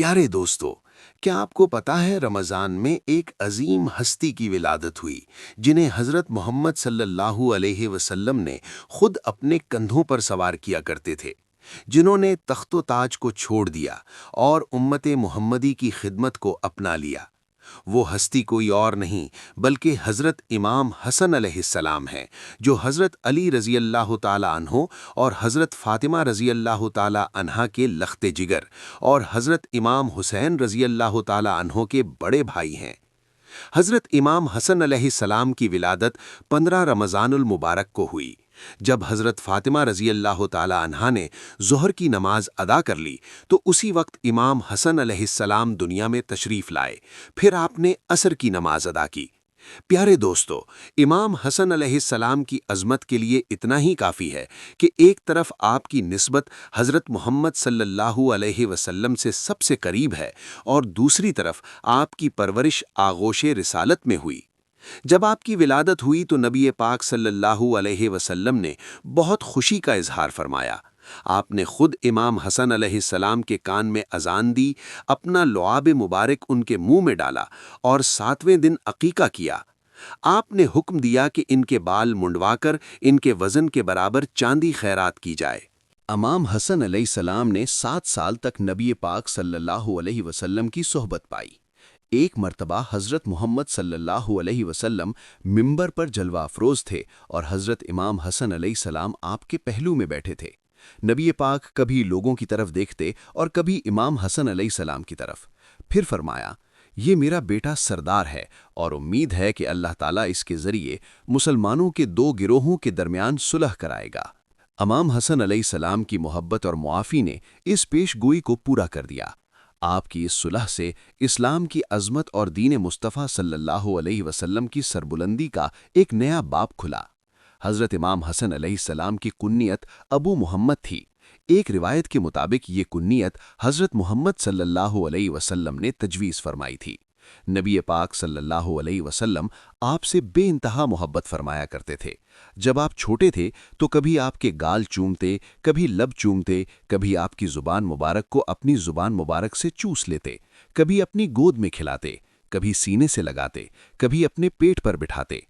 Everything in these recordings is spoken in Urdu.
پیارے دوستو، کیا آپ کو پتا ہے رمضان میں ایک عظیم ہستی کی ولادت ہوئی جنہیں حضرت محمد صلی اللہ علیہ وسلم نے خود اپنے کندھوں پر سوار کیا کرتے تھے، جنہوں نے تخت و تاج کو چھوڑ دیا اور امت محمدی کی خدمت کو اپنا لیا۔ وہ ہستی کوئی اور نہیں بلکہ حضرت امام حسن علیہ السلام ہیں، جو حضرت علی رضی اللہ تعالی عنہ اور حضرت فاطمہ رضی اللہ تعالی عنہا کے لخت جگر اور حضرت امام حسین رضی اللہ تعالی عنہ کے بڑے بھائی ہیں۔ حضرت امام حسن علیہ السلام کی ولادت 15 رمضان المبارک کو ہوئی۔ جب حضرت فاطمہ رضی اللہ تعالی عنہا نے ظہر کی نماز ادا کر لی تو اسی وقت امام حسن علیہ السلام دنیا میں تشریف لائے، پھر آپ نے عصر کی نماز ادا کی۔ پیارے دوستو، امام حسن علیہ السلام کی عظمت کے لیے اتنا ہی کافی ہے کہ ایک طرف آپ کی نسبت حضرت محمد صلی اللہ علیہ وسلم سے سب سے قریب ہے اور دوسری طرف آپ کی پرورش آغوش رسالت میں ہوئی۔ جب آپ کی ولادت ہوئی تو نبی پاک صلی اللہ علیہ وسلم نے بہت خوشی کا اظہار فرمایا۔ آپ نے خود امام حسن علیہ السلام کے کان میں اذان دی، اپنا لعاب مبارک ان کے منہ میں ڈالا اور 7ویں دن عقیقہ کیا۔ آپ نے حکم دیا کہ ان کے بال منڈوا کر ان کے وزن کے برابر چاندی خیرات کی جائے۔ امام حسن علیہ السلام نے 7 سال تک نبی پاک صلی اللہ علیہ وسلم کی صحبت پائی۔ ایک مرتبہ حضرت محمد صلی اللہ علیہ وسلم منبر پر جلوہ افروز تھے اور حضرت امام حسن علیہ السلام آپ کے پہلو میں بیٹھے تھے۔ نبی پاک کبھی لوگوں کی طرف دیکھتے اور کبھی امام حسن علیہ السلام کی طرف، پھر فرمایا، یہ میرا بیٹا سردار ہے اور امید ہے کہ اللہ تعالیٰ اس کے ذریعے مسلمانوں کے 2 گروہوں کے درمیان صلح کرائے گا۔ امام حسن علیہ السلام کی محبت اور معافی نے اس پیش گوئی کو پورا کر دیا۔ آپ کی اس صلح سے اسلام کی عظمت اور دین مصطفیٰ صلی اللہ علیہ وسلم کی سربلندی کا ایک نیا باب کھلا۔ حضرت امام حسن علیہ السلام کی کنیت ابو محمد تھی۔ ایک روایت کے مطابق یہ کنیت حضرت محمد صلی اللہ علیہ وسلم نے تجویز فرمائی تھی۔ نبی پاک صلی اللہ علیہ وسلم آپ سے بے انتہا محبت فرمایا کرتے تھے۔ جب آپ چھوٹے تھے تو کبھی آپ کے گال چومتے، کبھی لب چومتے، کبھی آپ کی زبان مبارک کو اپنی زبان مبارک سے چوس لیتے، کبھی اپنی گود میں کھلاتے، کبھی سینے سے لگاتے، کبھی اپنے پیٹ پر بٹھاتے۔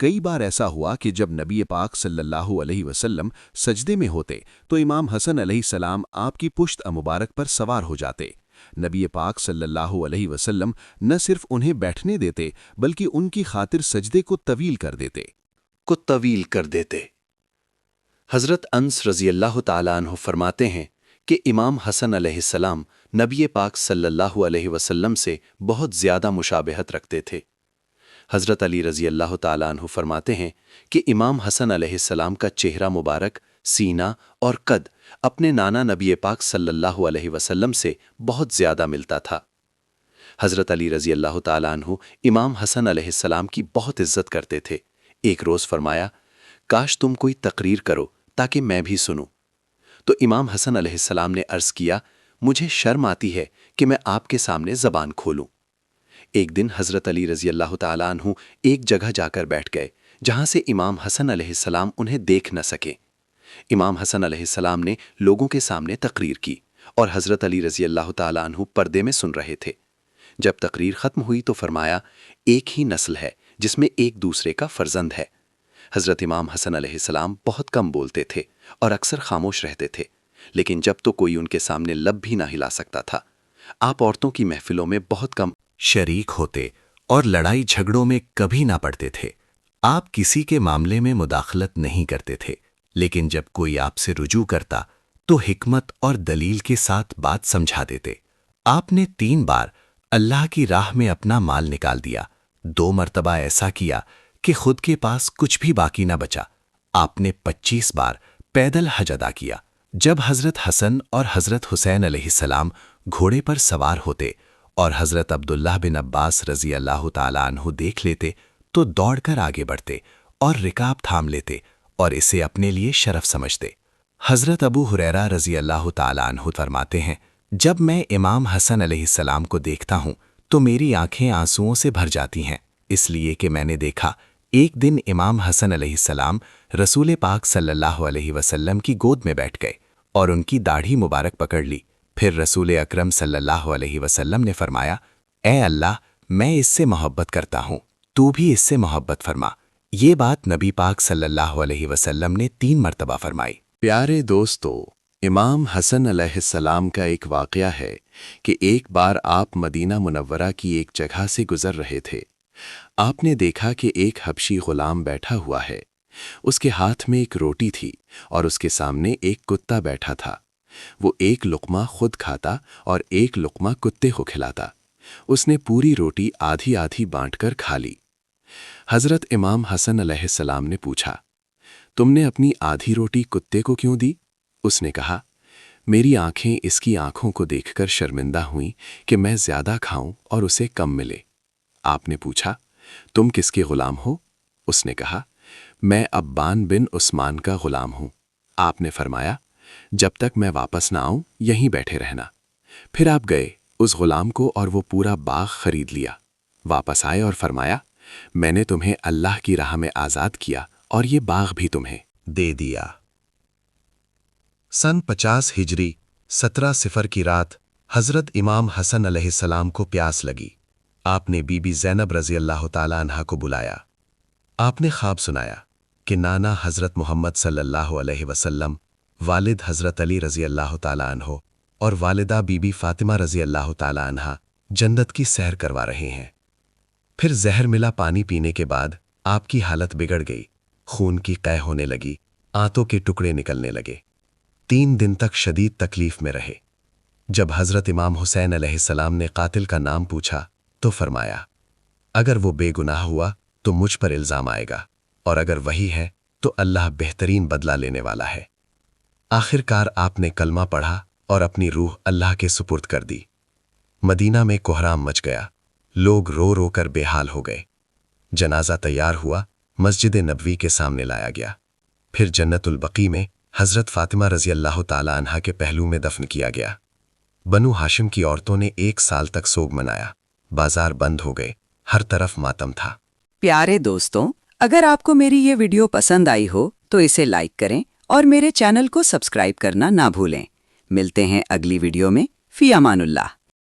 کئی بار ایسا ہوا کہ جب نبی پاک صلی اللہ علیہ وسلم سجدے میں ہوتے تو امام حسن علیہ السلام آپ کی پشت مبارک پر سوار ہو جاتے۔ نبی پاک صلی اللہ علیہ وسلم نہ صرف انہیں بیٹھنے دیتے بلکہ ان کی خاطر سجدے کو طویل کر دیتے۔ حضرت انس رضی اللہ تعالیٰ عنہ فرماتے ہیں کہ امام حسن علیہ السلام نبی پاک صلی اللہ علیہ وسلم سے بہت زیادہ مشابہت رکھتے تھے۔ حضرت علی رضی اللہ تعالیٰ عنہ فرماتے ہیں کہ امام حسن علیہ السلام کا چہرہ مبارک، سینہ اور قد اپنے نانا نبی پاک صلی اللہ علیہ وسلم سے بہت زیادہ ملتا تھا۔ حضرت علی رضی اللہ تعالیٰ عنہ امام حسن علیہ السلام کی بہت عزت کرتے تھے۔ ایک روز فرمایا، کاش تم کوئی تقریر کرو تاکہ میں بھی سنوں۔ تو امام حسن علیہ السلام نے عرض کیا، مجھے شرم آتی ہے کہ میں آپ کے سامنے زبان کھولوں۔ ایک دن حضرت علی رضی اللہ تعالیٰ عنہ ایک جگہ جا کر بیٹھ گئے جہاں سے امام حسن علیہ السلام انہیں دیکھ نہ سکے۔ امام حسن علیہ السلام نے لوگوں کے سامنے تقریر کی اور حضرت علی رضی اللہ تعالیٰ عنہ پردے میں سن رہے تھے۔ جب تقریر ختم ہوئی تو فرمایا، ایک ہی نسل ہے جس میں ایک دوسرے کا فرزند ہے۔ حضرت امام حسن علیہ السلام بہت کم بولتے تھے اور اکثر خاموش رہتے تھے، لیکن جب تو کوئی ان کے سامنے لب بھی نہ ہلا سکتا تھا۔ آپ عورتوں کی محفلوں میں بہت کم شریک ہوتے اور لڑائی جھگڑوں میں کبھی نہ پڑتے تھے۔ آپ کسی کے معاملے میں مداخلت نہیں کرتے تھے، لیکن جب کوئی آپ سے رجوع کرتا تو حکمت اور دلیل کے ساتھ بات سمجھا دیتے۔ آپ نے 3 بار اللہ کی راہ میں اپنا مال نکال دیا، 2 مرتبہ ایسا کیا کہ خود کے پاس کچھ بھی باقی نہ بچا۔ آپ نے 25 بار پیدل حج ادا کیا۔ جب حضرت حسن اور حضرت حسین علیہ السلام گھوڑے پر سوار ہوتے اور حضرت عبداللہ بن عباس رضی اللہ تعالیٰ عنہ دیکھ لیتے تو دوڑ کر آگے بڑھتے اور رکاب تھام لیتے اور اسے اپنے لیے شرف سمجھتے۔ حضرت ابو ہریرہ رضی اللہ تعالیٰ عنہ فرماتے ہیں، جب میں امام حسن علیہ السلام کو دیکھتا ہوں تو میری آنکھیں آنسوؤں سے بھر جاتی ہیں، اس لیے کہ میں نے دیکھا ایک دن امام حسن علیہ السلام رسول پاک صلی اللہ علیہ وسلم کی گود میں بیٹھ گئے اور ان کی داڑھی مبارک پکڑ لی، پھر رسول اکرم صلی اللہ علیہ وسلم نے فرمایا، اے اللہ، میں اس سے محبت کرتا ہوں، تو بھی اس سے محبت فرما۔ یہ بات نبی پاک صلی اللہ علیہ وسلم نے 3 مرتبہ فرمائی۔ پیارے دوستو، امام حسن علیہ السلام کا ایک واقعہ ہے کہ ایک بار آپ مدینہ منورہ کی ایک جگہ سے گزر رہے تھے۔ آپ نے دیکھا کہ ایک حبشی غلام بیٹھا ہوا ہے۔ اس کے ہاتھ میں ایک روٹی تھی اور اس کے سامنے ایک کتا بیٹھا تھا۔ وہ ایک لقمہ خود کھاتا اور ایک لقمہ کتے کو کھلاتا۔ اس نے پوری روٹی آدھی آدھی بانٹ کر کھا لی۔ حضرت امام حسن علیہ السلام نے پوچھا، تم نے اپنی آدھی روٹی کتے کو کیوں دی؟ اس نے کہا، میری آنکھیں اس کی آنکھوں کو دیکھ کر شرمندہ ہوئیں کہ میں زیادہ کھاؤں اور اسے کم ملے۔ آپ نے پوچھا، تم کس کے غلام ہو؟ اس نے کہا، میں عبان بن عثمان کا غلام ہوں۔ آپ نے فرمایا، جب تک میں واپس نہ آؤں یہیں بیٹھے رہنا۔ پھر آپ گئے اس غلام کو اور وہ پورا باغ خرید لیا۔ واپس آئے اور فرمایا، میں نے تمہیں اللہ کی راہ میں آزاد کیا اور یہ باغ بھی تمہیں دے دیا۔ سن 50 ہجری 17 کی رات حضرت امام حسن علیہ السلام کو پیاس لگی۔ آپ نے بی بی زینب رضی اللہ تعالیٰ عنہا کو بلایا۔ آپ نے خواب سنایا کہ نانا حضرت محمد صلی اللہ علیہ وسلم، والد حضرت علی رضی اللہ تعالیٰ عنہ اور والدہ بی بی فاطمہ رضی اللہ تعالیٰ عنہا جنت کی سیر کروا رہے ہیں۔ پھر زہر ملا پانی پینے کے بعد آپ کی حالت بگڑ گئی، خون کی قے ہونے لگی، آنتوں کے ٹکڑے نکلنے لگے۔ 3 دن تک شدید تکلیف میں رہے۔ جب حضرت امام حسین علیہ السلام نے قاتل کا نام پوچھا تو فرمایا، اگر وہ بے گناہ ہوا تو مجھ پر الزام آئے گا، اور اگر وہی ہے تو اللہ بہترین بدلہ لینے والا ہے۔ آخر کار آپ نے کلمہ پڑھا اور اپنی روح اللہ کے سپرد کر دی۔ مدینہ میں کوہرام مچ گیا، لوگ رو رو کر بے حال ہو گئے۔ جنازہ تیار ہوا، مسجد نبوی کے سامنے لایا گیا، پھر جنت البقیع میں حضرت فاطمہ رضی اللہ تعالیٰ عنہا کے پہلو میں دفن کیا گیا۔ بنو ہاشم کی عورتوں نے 1 سال تک سوگ منایا، بازار بند ہو گئے، ہر طرف ماتم تھا۔ پیارے دوستوں، اگر آپ کو میری یہ ویڈیو پسند آئی ہو تو اسے لائک کریں اور میرے چینل کو سبسکرائب کرنا نہ بھولیں۔ ملتے ہیں اگلی ویڈیو میں۔ فی امان اللہ۔